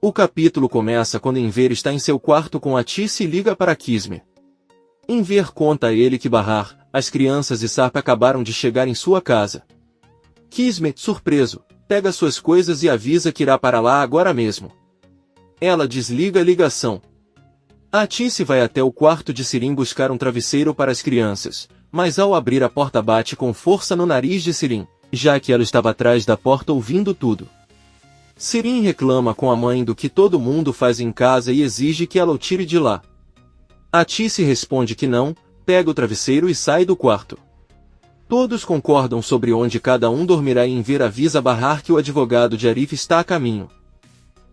O capítulo começa quando Enver está em seu quarto com Atice e liga para Kismet. Enver conta a ele que Bahar, as crianças e Sarp acabaram de chegar em sua casa. Kismet, surpreso, pega suas coisas e avisa que irá para lá agora mesmo. Ela desliga a ligação. Atice vai até o quarto de Sirin buscar um travesseiro para as crianças, mas ao abrir a porta bate com força no nariz de Sirin, já que ela estava atrás da porta ouvindo tudo. Sirin reclama com a mãe do que todo mundo faz em casa e exige que ela o tire de lá. Atice responde que não, pega o travesseiro e sai do quarto. Todos concordam sobre onde cada um dormirá e Enver avisa Bahar que o advogado de Arif está a caminho.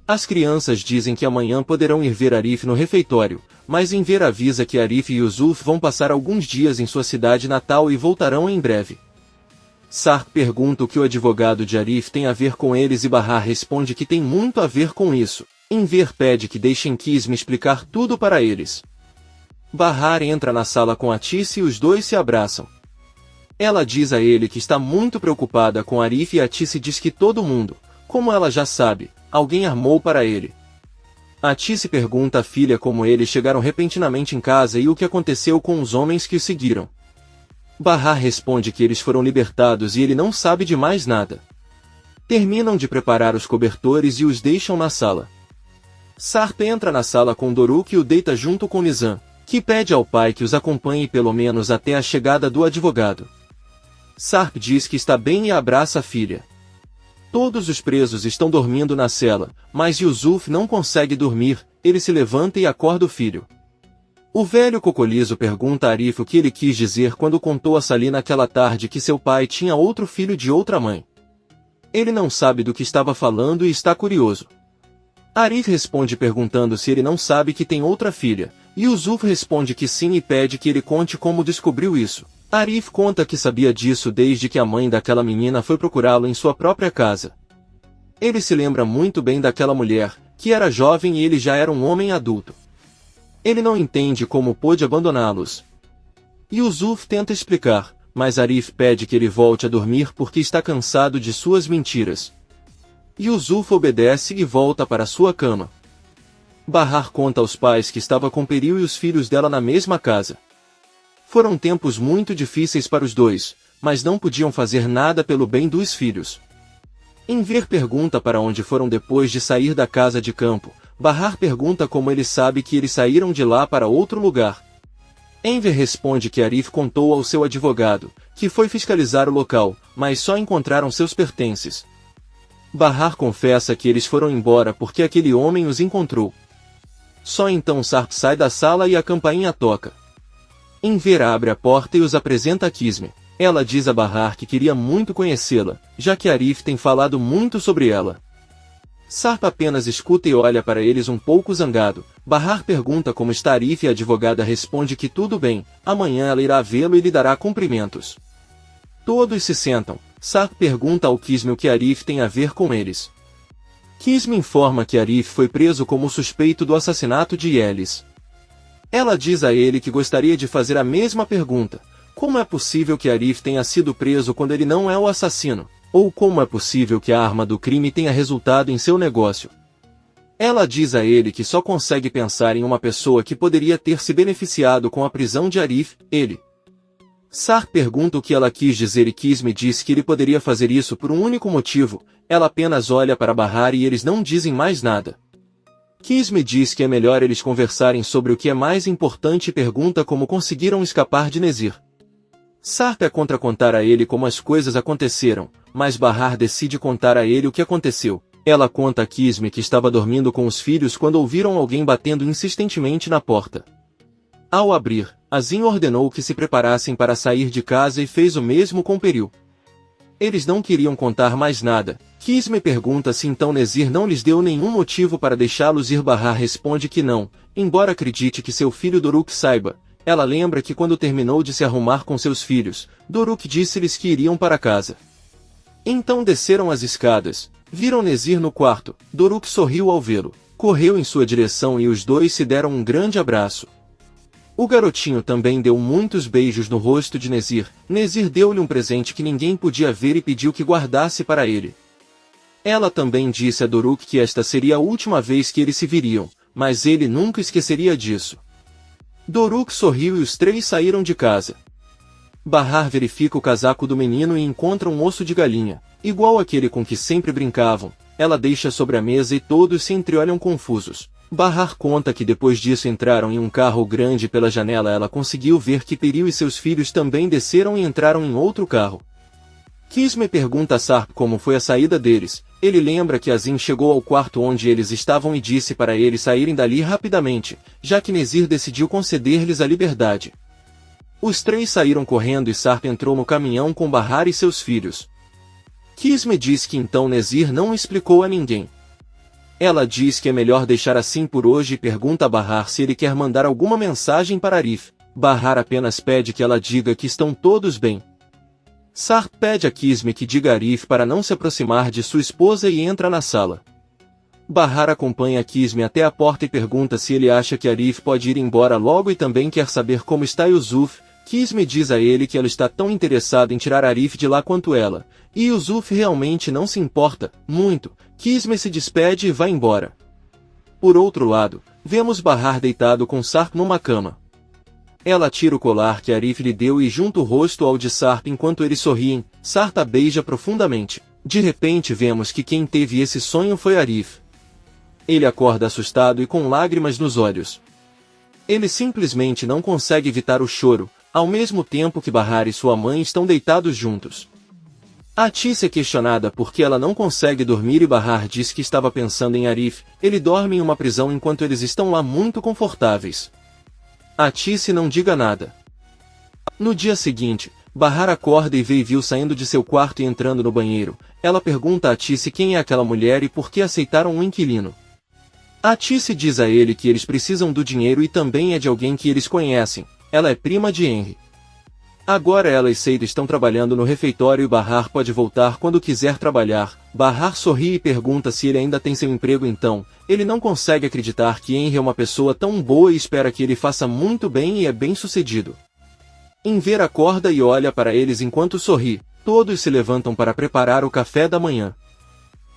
As crianças dizem que amanhã poderão ir ver Arif no refeitório, mas Enver avisa que Arif e Yusuf vão passar alguns dias em sua cidade natal e voltarão em breve. Sarp pergunta o que o advogado de Arif tem a ver com eles e Bahar responde que tem muito a ver com isso. Enver pede que deixem Kismet explicar tudo para eles. Bahar entra na sala com Atice e os dois se abraçam. Ela diz a ele que está muito preocupada com Arif e Atice diz que todo mundo, como ela já sabe, alguém armou para ele. Atice pergunta à filha como eles chegaram repentinamente em casa e o que aconteceu com os homens que o seguiram. Bahar responde que eles foram libertados e ele não sabe de mais nada. Terminam de preparar os cobertores e os deixam na sala. Sarp entra na sala com Doruk e o deita junto com Nizam, que pede ao pai que os acompanhe pelo menos até a chegada do advogado. Sarp diz que está bem e abraça a filha. Todos os presos estão dormindo na cela, mas Yusuf não consegue dormir, ele se levanta e acorda o filho. O velho Cocolizo pergunta a Arif o que ele quis dizer quando contou a Sali naquela tarde que seu pai tinha outro filho de outra mãe. Ele não sabe do que estava falando e está curioso. Arif responde perguntando se ele não sabe que tem outra filha, e Yusuf responde que sim e pede que ele conte como descobriu isso. Arif conta que sabia disso desde que a mãe daquela menina foi procurá-lo em sua própria casa. Ele se lembra muito bem daquela mulher, que era jovem e ele já era um homem adulto. Ele não entende como pôde abandoná-los. Yusuf tenta explicar, mas Arif pede que ele volte a dormir porque está cansado de suas mentiras. Yusuf obedece e volta para sua cama. Bahar conta aos pais que estava com Peril e os filhos dela na mesma casa. Foram tempos muito difíceis para os dois, mas não podiam fazer nada pelo bem dos filhos. Enver pergunta para onde foram depois de sair da casa de campo. Bahar pergunta como ele sabe que eles saíram de lá para outro lugar. Enver responde que Arif contou ao seu advogado, que foi fiscalizar o local, mas só encontraram seus pertences. Bahar confessa que eles foram embora porque aquele homem os encontrou. Só então Sarp sai da sala e a campainha toca. Enver abre a porta e os apresenta a Kismet. Ela diz a Bahar que queria muito conhecê-la, já que Arif tem falado muito sobre ela. Sarp apenas escuta e olha para eles um pouco zangado. Bahar pergunta como está Arif e a advogada responde que tudo bem, amanhã ela irá vê-lo e lhe dará cumprimentos. Todos se sentam. Sarp pergunta ao Kismet o que Arif tem a ver com eles. Kismet informa que Arif foi preso como suspeito do assassinato de Yelis. Ela diz a ele que gostaria de fazer a mesma pergunta. Como é possível que Arif tenha sido preso quando ele não é o assassino? Ou como é possível que a arma do crime tenha resultado em seu negócio? Ela diz a ele que só consegue pensar em uma pessoa que poderia ter se beneficiado com a prisão de Arif, ele. Sarp pergunta o que ela quis dizer e Kismet diz que ele poderia fazer isso por um único motivo. Ela apenas olha para Bahar e eles não dizem mais nada. Kismet diz que é melhor eles conversarem sobre o que é mais importante e pergunta como conseguiram escapar de Nezir. Sarp é contra contar a ele como as coisas aconteceram, mas Bahar decide contar a ele o que aconteceu. Ela conta a Kismet que estava dormindo com os filhos quando ouviram alguém batendo insistentemente na porta. Ao abrir, Azim ordenou que se preparassem para sair de casa e fez o mesmo com Peril. Eles não queriam contar mais nada. Kismet pergunta se então Nezir não lhes deu nenhum motivo para deixá-los ir. Bahar responde que não, embora acredite que seu filho Doruk saiba. Ela lembra que quando terminou de se arrumar com seus filhos, Doruk disse-lhes que iriam para casa. Então desceram as escadas, viram Nezir no quarto. Doruk sorriu ao vê-lo, correu em sua direção e os dois se deram um grande abraço. O garotinho também deu muitos beijos no rosto de Nezir. Nezir deu-lhe um presente que ninguém podia ver e pediu que guardasse para ele. Ela também disse a Doruk que esta seria a última vez que eles se viriam, mas ele nunca esqueceria disso. Doruk sorriu e os três saíram de casa. Bahar verifica o casaco do menino e encontra um osso de galinha, igual aquele com que sempre brincavam. Ela deixa sobre a mesa e todos se entreolham confusos. Bahar conta que depois disso entraram em um carro grande pela janela. Ela conseguiu ver que Peril e seus filhos também desceram e entraram em outro carro. Kisme pergunta a Sarp como foi a saída deles. Ele lembra que Azim chegou ao quarto onde eles estavam e disse para eles saírem dali rapidamente, já que Nezir decidiu conceder-lhes a liberdade. Os três saíram correndo e Sarp entrou no caminhão com Bahar e seus filhos. Kisme diz que então Nezir não explicou a ninguém. Ela diz que é melhor deixar assim por hoje e pergunta a Bahar se ele quer mandar alguma mensagem para Arif. Bahar apenas pede que ela diga que estão todos bem. Sarp pede a Kisme que diga a Arif para não se aproximar de sua esposa e entra na sala. Bahar acompanha Kisme até a porta e pergunta se ele acha que Arif pode ir embora logo e também quer saber como está Yusuf. Kisme diz a ele que ela está tão interessada em tirar Arif de lá quanto ela, e Yusuf realmente não se importa muito. Kisme se despede e vai embora. Por outro lado, vemos Bahar deitado com Sarp numa cama. Ela tira o colar que Arif lhe deu e junta o rosto ao de Sarp enquanto eles sorriem. Sarp a beija profundamente. De repente vemos que quem teve esse sonho foi Arif. Ele acorda assustado e com lágrimas nos olhos. Ele simplesmente não consegue evitar o choro, ao mesmo tempo que Bahar e sua mãe estão deitados juntos. Atis é questionada porque ela não consegue dormir e Bahar diz que estava pensando em Arif. Ele dorme em uma prisão enquanto eles estão lá muito confortáveis. Atis não diga nada. No dia seguinte, Bahar acorda e vê Vil saindo de seu quarto e entrando no banheiro. Ela pergunta a Atis quem é aquela mulher e por que aceitaram um inquilino. Atis diz a ele que eles precisam do dinheiro e também é de alguém que eles conhecem. Ela é prima de Henry. Agora ela e Seid estão trabalhando no refeitório e Bahar pode voltar quando quiser trabalhar. Bahar sorri e pergunta se ele ainda tem seu emprego então. Ele não consegue acreditar que Henry é uma pessoa tão boa e espera que ele faça muito bem e é bem sucedido. Enver acorda e olha para eles enquanto sorri. Todos se levantam para preparar o café da manhã.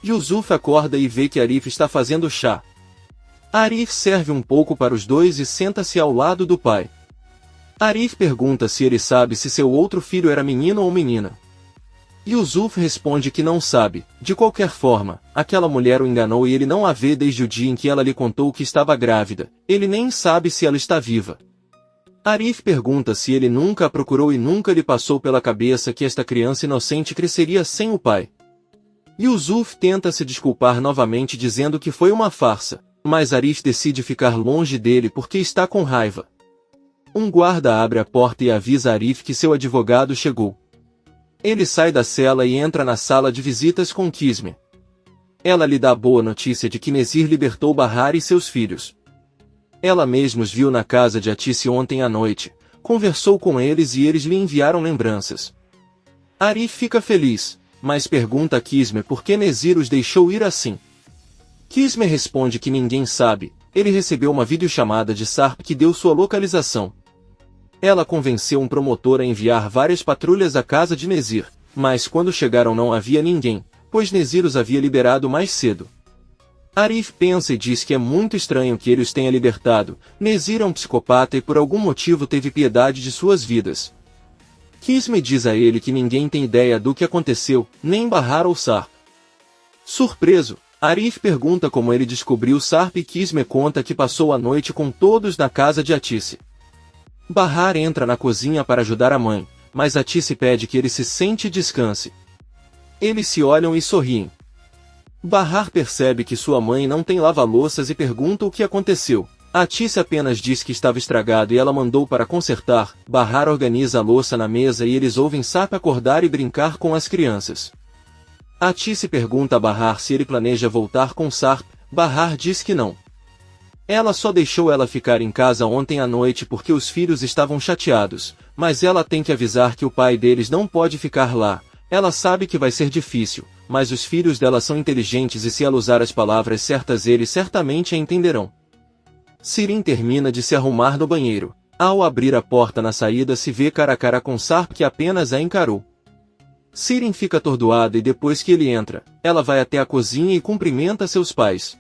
Yusuf acorda e vê que Arif está fazendo chá. Arif serve um pouco para os dois e senta-se ao lado do pai. Arif pergunta se ele sabe se seu outro filho era menino ou menina. Yusuf responde que não sabe. De qualquer forma, aquela mulher o enganou e ele não a vê desde o dia em que ela lhe contou que estava grávida. Ele nem sabe se ela está viva. Arif pergunta se ele nunca a procurou e nunca lhe passou pela cabeça que esta criança inocente cresceria sem o pai. Yusuf tenta se desculpar novamente dizendo que foi uma farsa, mas Arif decide ficar longe dele porque está com raiva. Um guarda abre a porta e avisa Arif que seu advogado chegou. Ele sai da cela e entra na sala de visitas com Kisme. Ela lhe dá a boa notícia de que Nezir libertou Bahar e seus filhos. Ela mesma os viu na casa de Atis ontem à noite, conversou com eles e eles lhe enviaram lembranças. Arif fica feliz, mas pergunta a Kisme por que Nezir os deixou ir assim. Kisme responde que ninguém sabe. Ele recebeu uma videochamada de Sarp que deu sua localização. Ela convenceu um promotor a enviar várias patrulhas à casa de Nezir, mas quando chegaram não havia ninguém, pois Nezir os havia liberado mais cedo. Arif pensa e diz que é muito estranho que ele os tenha libertado. Nezir é um psicopata e por algum motivo teve piedade de suas vidas. Kisme diz a ele que ninguém tem ideia do que aconteceu, nem Bahar ou Sarp. Surpreso, Arif pergunta como ele descobriu Sarp e Kisme conta que passou a noite com todos na casa de Atis. Bahar entra na cozinha para ajudar a mãe, mas Atis pede que ele se sente e descanse. Eles se olham e sorriem. Bahar percebe que sua mãe não tem lava-louças e pergunta o que aconteceu. Atis apenas diz que estava estragado e ela mandou para consertar. Bahar organiza a louça na mesa e eles ouvem Sarp acordar e brincar com as crianças. Atis pergunta a Bahar se ele planeja voltar com Sarp. Bahar diz que não. Ela só deixou ela ficar em casa ontem à noite porque os filhos estavam chateados, mas ela tem que avisar que o pai deles não pode ficar lá. Ela sabe que vai ser difícil, mas os filhos dela são inteligentes e se ela usar as palavras certas eles certamente a entenderão. Sirin termina de se arrumar no banheiro. Ao abrir a porta na saída se vê cara a cara com Sarp que apenas a encarou. Sirin fica atordoada e depois que ele entra, ela vai até a cozinha e cumprimenta seus pais.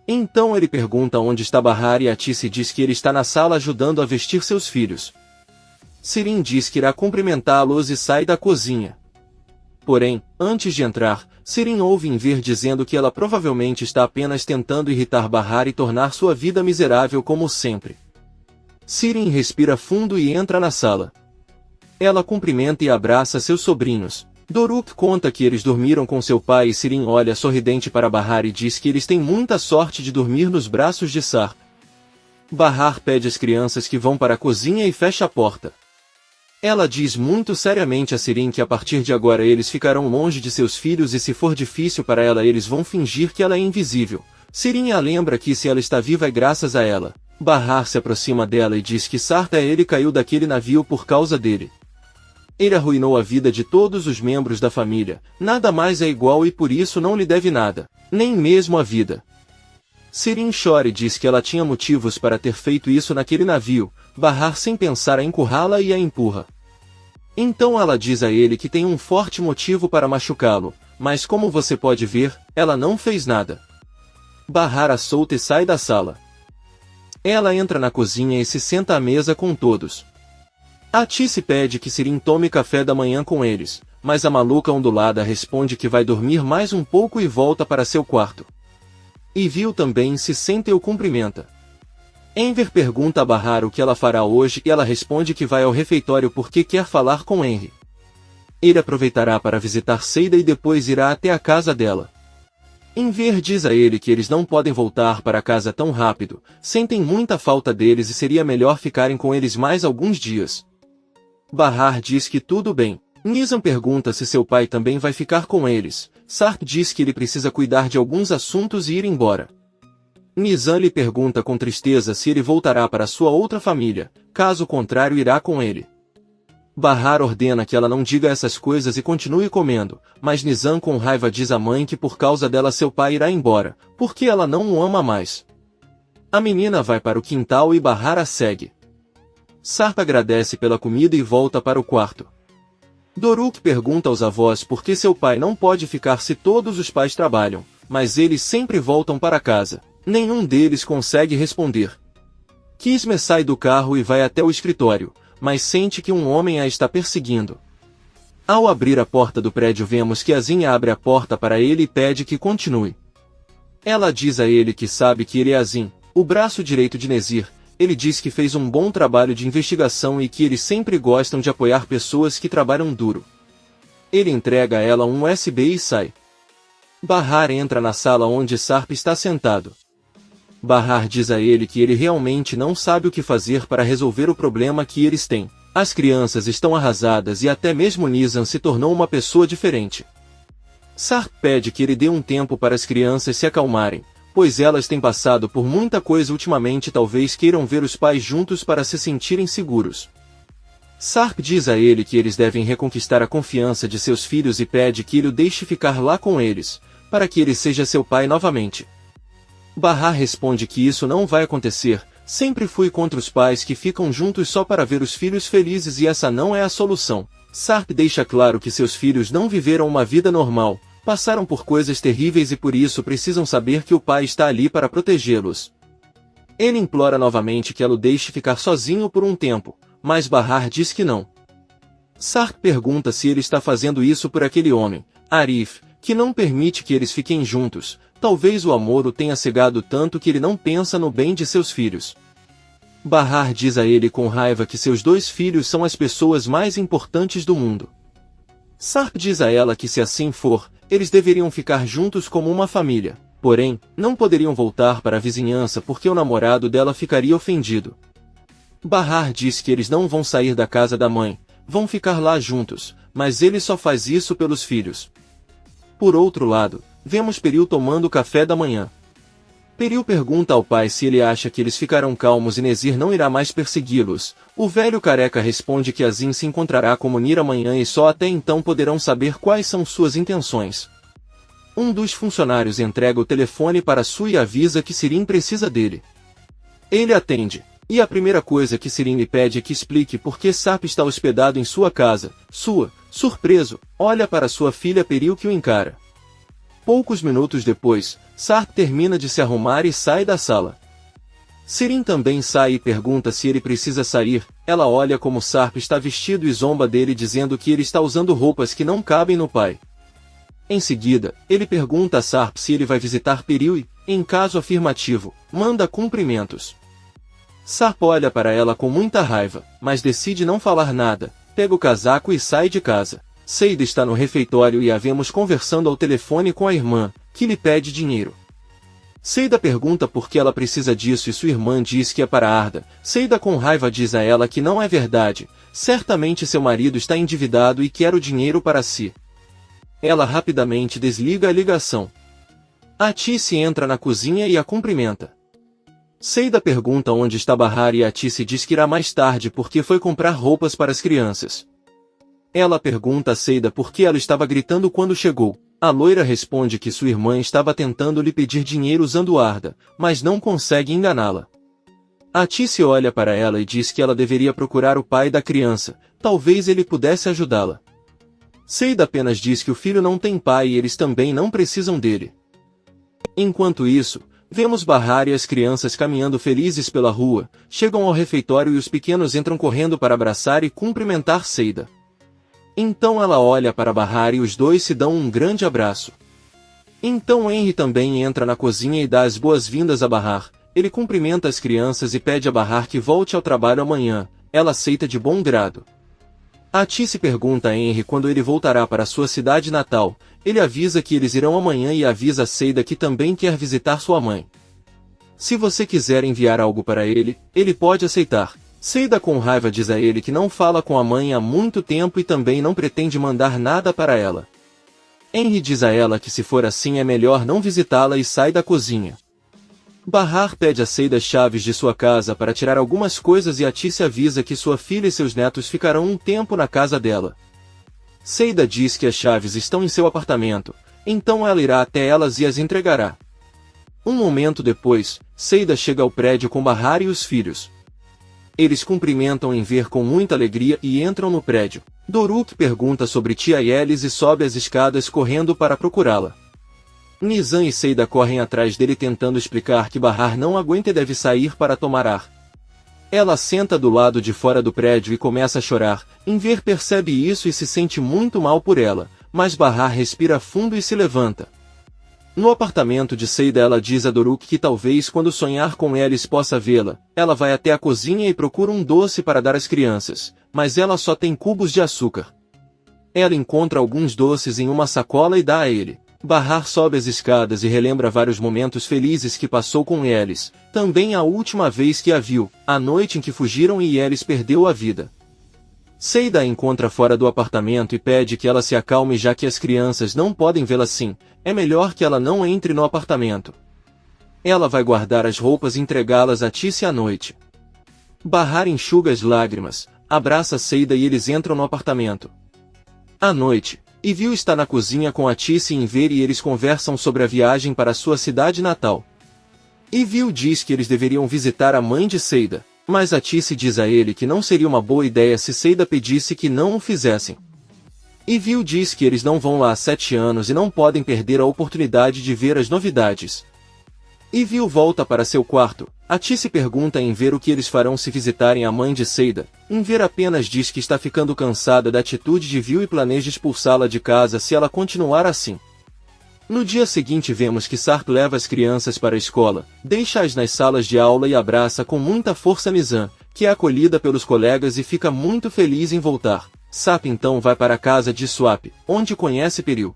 Então ele pergunta onde está Bahar e Atice diz que ele está na sala ajudando a vestir seus filhos. Sirin diz que irá cumprimentá-los e sai da cozinha. Porém, antes de entrar, Sirin ouve Enver dizendo que ela provavelmente está apenas tentando irritar Bahar e tornar sua vida miserável como sempre. Sirin respira fundo e entra na sala. Ela cumprimenta e abraça seus sobrinhos. Doruk conta que eles dormiram com seu pai e Sirin olha sorridente para Bahar e diz que eles têm muita sorte de dormir nos braços de Sarp. Bahar pede às crianças que vão para a cozinha e fecha a porta. Ela diz muito seriamente a Sirin que a partir de agora eles ficarão longe de seus filhos e se for difícil para ela eles vão fingir que ela é invisível. Sirin a lembra que se ela está viva é graças a ela. Bahar se aproxima dela e diz que Sarp ele caiu daquele navio por causa dele. Ele arruinou a vida de todos os membros da família, nada mais é igual e por isso não lhe deve nada, nem mesmo a vida. Sirin chora e diz que ela tinha motivos para ter feito isso naquele navio. Bahar sem pensar a encurrá-la e a empurra. Então ela diz a ele que tem um forte motivo para machucá-lo, mas como você pode ver, ela não fez nada. Bahar a solta e sai da sala. Ela entra na cozinha e se senta à mesa com todos. Atice pede que Sirin tome café da manhã com eles, mas a maluca ondulada responde que vai dormir mais um pouco e volta para seu quarto. Ivil também se senta e o cumprimenta. Enver pergunta a Bahar o que ela fará hoje e ela responde que vai ao refeitório porque quer falar com Henry. Ele aproveitará para visitar Seida e depois irá até a casa dela. Enver diz a ele que eles não podem voltar para casa tão rápido, sentem muita falta deles e seria melhor ficarem com eles mais alguns dias. Bahar diz que tudo bem. Nizam pergunta se seu pai também vai ficar com eles. Sarp diz que ele precisa cuidar de alguns assuntos e ir embora. Nizam lhe pergunta com tristeza se ele voltará para sua outra família, caso contrário irá com ele. Bahar ordena que ela não diga essas coisas e continue comendo, mas Nizam com raiva diz à mãe que por causa dela seu pai irá embora, porque ela não o ama mais. A menina vai para o quintal e Bahar a segue. Sarp agradece pela comida e volta para o quarto. Doruk pergunta aos avós por que seu pai não pode ficar se todos os pais trabalham, mas eles sempre voltam para casa. Nenhum deles consegue responder. Kisme sai do carro e vai até o escritório, mas sente que um homem a está perseguindo. Ao abrir a porta do prédio vemos que Azin abre a porta para ele e pede que continue. Ela diz a ele que sabe que ele é Azin, o braço direito de Nezir. Ele diz que fez um bom trabalho de investigação e que eles sempre gostam de apoiar pessoas que trabalham duro. Ele entrega a ela um USB e sai. Bahar entra na sala onde Sarp está sentado. Bahar diz a ele que ele realmente não sabe o que fazer para resolver o problema que eles têm. As crianças estão arrasadas e até mesmo Nizam se tornou uma pessoa diferente. Sarp pede que ele dê um tempo para as crianças se acalmarem, pois elas têm passado por muita coisa ultimamente e talvez queiram ver os pais juntos para se sentirem seguros. Sarp diz a ele que eles devem reconquistar a confiança de seus filhos e pede que ele o deixe ficar lá com eles, para que ele seja seu pai novamente. Bahar responde que isso não vai acontecer, sempre fui contra os pais que ficam juntos só para ver os filhos felizes e essa não é a solução. Sarp deixa claro que seus filhos não viveram uma vida normal, passaram por coisas terríveis e por isso precisam saber que o pai está ali para protegê-los. Ele implora novamente que ela o deixe ficar sozinho por um tempo, mas Bahar diz que não. Sarp pergunta se ele está fazendo isso por aquele homem, Arif, que não permite que eles fiquem juntos. Talvez o amor o tenha cegado tanto que ele não pensa no bem de seus filhos. Bahar diz a ele com raiva que seus 2 filhos são as pessoas mais importantes do mundo. Sarp diz a ela que se assim for, eles deveriam ficar juntos como uma família, porém, não poderiam voltar para a vizinhança porque o namorado dela ficaria ofendido. Bahar diz que eles não vão sair da casa da mãe, vão ficar lá juntos, mas ele só faz isso pelos filhos. Por outro lado, vemos Peril tomando café da manhã. Peril pergunta ao pai se ele acha que eles ficarão calmos e Nezir não irá mais persegui-los. O velho careca responde que Azin se encontrará com Munir amanhã e só até então poderão saber quais são suas intenções. Um dos funcionários entrega o telefone para Su e avisa que Sirin precisa dele. Ele atende, e a primeira coisa que Sirin lhe pede é que explique por que Sarp está hospedado em sua casa. Sua, Surpreso, olha para sua filha Peril que o encara. Poucos minutos depois, Sarp termina de se arrumar e sai da sala. Sirin também sai e pergunta se ele precisa sair. Ela olha como Sarp está vestido e zomba dele dizendo que ele está usando roupas que não cabem no pai. Em seguida, ele pergunta a Sarp se ele vai visitar Peril e, em caso afirmativo, manda cumprimentos. Sarp olha para ela com muita raiva, mas decide não falar nada, pega o casaco e sai de casa. Seida está no refeitório e a vemos conversando ao telefone com a irmã, que lhe pede dinheiro. Seida pergunta por que ela precisa disso e sua irmã diz que é para Arda. Seida com raiva diz a ela que não é verdade, certamente seu marido está endividado e quer o dinheiro para si. Ela rapidamente desliga a ligação. Atice entra na cozinha e a cumprimenta. Seida pergunta onde está Bahar e Atice diz que irá mais tarde porque foi comprar roupas para as crianças. Ela pergunta a Seida por que ela estava gritando quando chegou. A loira responde que sua irmã estava tentando lhe pedir dinheiro usando Arda, mas não consegue enganá-la. Atice olha para ela e diz que ela deveria procurar o pai da criança, talvez ele pudesse ajudá-la. Seida apenas diz que o filho não tem pai e eles também não precisam dele. Enquanto isso, vemos Bahar e as crianças caminhando felizes pela rua, chegam ao refeitório e os pequenos entram correndo para abraçar e cumprimentar Seida. Então ela olha para Bahar e os dois se dão um grande abraço. Então Henry também entra na cozinha e dá as boas-vindas a Bahar. Ele cumprimenta as crianças e pede a Bahar que volte ao trabalho amanhã. Ela aceita de bom grado. Atice pergunta a Henry quando ele voltará para sua cidade natal. Ele avisa que eles irão amanhã e avisa a Seida que também quer visitar sua mãe. Se você quiser enviar algo para ele, ele pode aceitar. Seida com raiva diz a ele que não fala com a mãe há muito tempo e também não pretende mandar nada para ela. Henry diz a ela que se for assim é melhor não visitá-la e sai da cozinha. Bahar pede a Seida as chaves de sua casa para tirar algumas coisas e Atice avisa que sua filha e seus netos ficarão um tempo na casa dela. Seida diz que as chaves estão em seu apartamento, então ela irá até elas e as entregará. Um momento depois, Seida chega ao prédio com Bahar e os filhos. Eles cumprimentam Enver com muita alegria e entram no prédio. Doruk pergunta sobre tia Yelis e sobe as escadas correndo para procurá-la. Nizam e Seida correm atrás dele tentando explicar que Bahar não aguenta e deve sair para tomar ar. Ela senta do lado de fora do prédio e começa a chorar. Enver percebe isso e se sente muito mal por ela, mas Bahar respira fundo e se levanta. No apartamento de Seida ela diz a Doruk que talvez quando sonhar com Yelis possa vê-la. Ela vai até a cozinha e procura um doce para dar às crianças, mas ela só tem cubos de açúcar. Ela encontra alguns doces em uma sacola e dá a ele. Bahar sobe as escadas e relembra vários momentos felizes que passou com Yelis, também a última vez que a viu, a noite em que fugiram e Yelis perdeu a vida. Seida a encontra fora do apartamento e pede que ela se acalme já que as crianças não podem vê-la assim, é melhor que ela não entre no apartamento. Ela vai guardar as roupas e entregá-las a Atice à noite. Bahar enxuga as lágrimas, abraça Seida e eles entram no apartamento. À noite, Ivil está na cozinha com Atice e Enver e eles conversam sobre a viagem para sua cidade natal. Ivil diz que eles deveriam visitar a mãe de Seida, mas Atice diz a ele que não seria uma boa ideia se Seida pedisse que não o fizessem. Ivil diz que eles não vão lá há 7 anos e não podem perder a oportunidade de ver as novidades. Ivil volta para seu quarto. Atice pergunta a Enver o que eles farão se visitarem a mãe de Seida. Enver apenas diz que está ficando cansada da atitude de Ivil e planeja expulsá-la de casa se ela continuar assim. No dia seguinte vemos que Sarp leva as crianças para a escola, deixa-as nas salas de aula e abraça com muita força Nizam, que é acolhida pelos colegas e fica muito feliz em voltar. Sarp então vai para a casa de Swap, onde conhece Peril.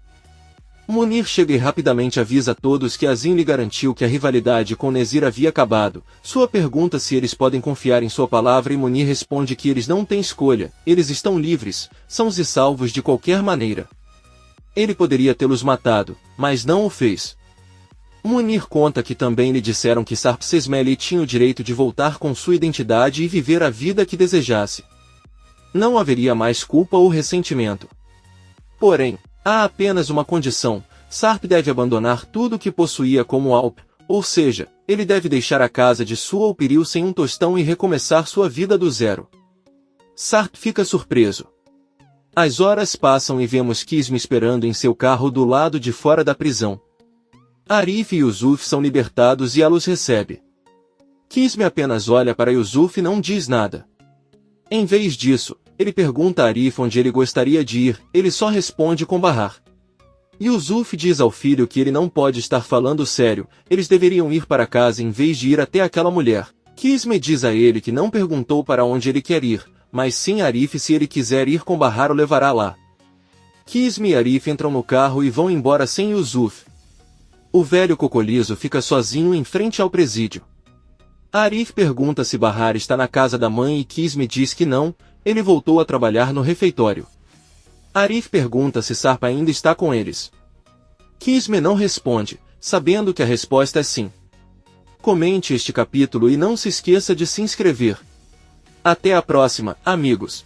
Munir chega e rapidamente avisa a todos que Azim lhe garantiu que a rivalidade com Nezir havia acabado. Sua pergunta se eles podem confiar em sua palavra e Munir responde que eles não têm escolha, eles estão livres, sãos e salvos de qualquer maneira. Ele poderia tê-los matado, mas não o fez. Munir conta que também lhe disseram que Sarp Sesmeli tinha o direito de voltar com sua identidade e viver a vida que desejasse. Não haveria mais culpa ou ressentimento. Porém, há apenas uma condição: Sarp deve abandonar tudo o que possuía como Alp, ou seja, ele deve deixar a casa de sua ou Peril sem um tostão e recomeçar sua vida do zero. Sarp fica surpreso. As horas passam e vemos Kisme esperando em seu carro do lado de fora da prisão. Arif e Yusuf são libertados e ela os recebe. Kisme apenas olha para Yusuf e não diz nada. Em vez disso, ele pergunta a Arif onde ele gostaria de ir, ele só responde com Bahar. Yusuf diz ao filho que ele não pode estar falando sério, eles deveriam ir para casa em vez de ir até aquela mulher. Kisme diz a ele que não perguntou para onde ele quer ir, mas sim Arif se ele quiser ir com Bahar o levará lá. Kisme e Arif entram no carro e vão embora sem Yusuf. O velho cocoliso fica sozinho em frente ao presídio. Arif pergunta se Bahar está na casa da mãe e Kisme diz que não, ele voltou a trabalhar no refeitório. Arif pergunta se Sarpa ainda está com eles. Kisme não responde, sabendo que a resposta é sim. Comente este capítulo e não se esqueça de se inscrever. Até a próxima, amigos!